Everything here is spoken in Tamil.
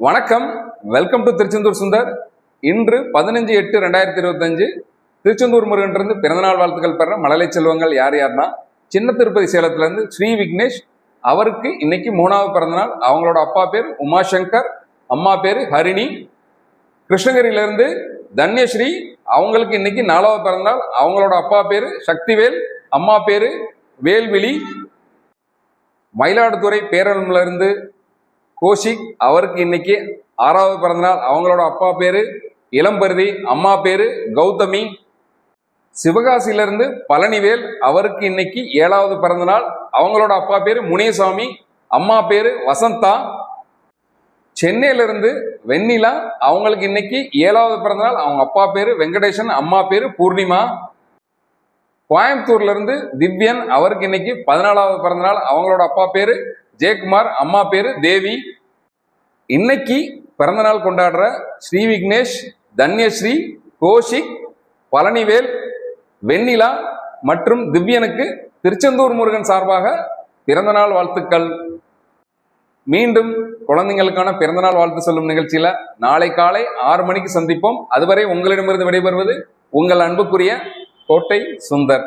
வணக்கம், வெல்கம் டு திருச்செந்தூர் சுந்தர். இன்று 15/8/2025 திருச்செந்தூர் முருகன் பிறந்தநாள் வாழ்த்துக்கள் பெற மழலை செல்வங்கள் யாருன்னா சின்ன திருப்பதி சேலத்துல இருந்து ஸ்ரீ விக்னேஷ். அவருக்கு இன்னைக்கு 3வது பிறந்தநாள். அவங்களோட அப்பா பேர் உமாசங்கர், அம்மா பேரு ஹரிணி. கிருஷ்ணகிரியில இருந்து தன்யஸ்ரீ, அவங்களுக்கு இன்னைக்கு 4வது பிறந்தநாள். அவங்களோட அப்பா பேரு சக்திவேல், அம்மா பேரு வேல்விழி. மயிலாடுதுறை பேரளம்ல இருந்து கோஷிக், அவருக்கு இன்னைக்கு 6வது பிறந்தநாள். அவங்களோட அப்பா பேரு இளம்பருதி, அம்மா பேரு கௌதமி. சிவகாசியிலிருந்து பழனிவேல், அவருக்கு இன்னைக்கு 7வது பிறந்தநாள். அவங்களோட அப்பா பேரு முனியசாமி, அம்மா பேரு வசந்தா. சென்னையிலிருந்து வெண்ணிலா, அவங்களுக்கு இன்னைக்கு 7வது பிறந்தநாள். அவங்க அப்பா பேரு வெங்கடேசன், அம்மா பேரு பூர்ணிமா. கோயம்புத்தூர்ல இருந்து திவ்யன், அவருக்கு இன்னைக்கு 14வது பிறந்தநாள். அவங்களோட அப்பா பேரு ஜெயக்குமார், அம்மா பேரு தேவி. இன்னைக்கு பிறந்தநாள் கொண்டாடுற ஸ்ரீ விக்னேஷ், தன்யஸ்ரீ, கோஷிக், பழனிவேல், வெண்ணிலா மற்றும் திவ்யனுக்கு திருச்செந்தூர் முருகன் சார்பாக பிறந்தநாள் வாழ்த்துக்கள். மீண்டும் குழந்தைங்களுக்கான பிறந்தநாள் வாழ்த்து சொல்லும் நிகழ்ச்சியில நாளை காலை 6 மணிக்கு சந்திப்போம். அதுவரை உங்களிடமிருந்து விடைபெறுவது உங்கள் அன்புக்குரிய கோட்டை சுந்தர்.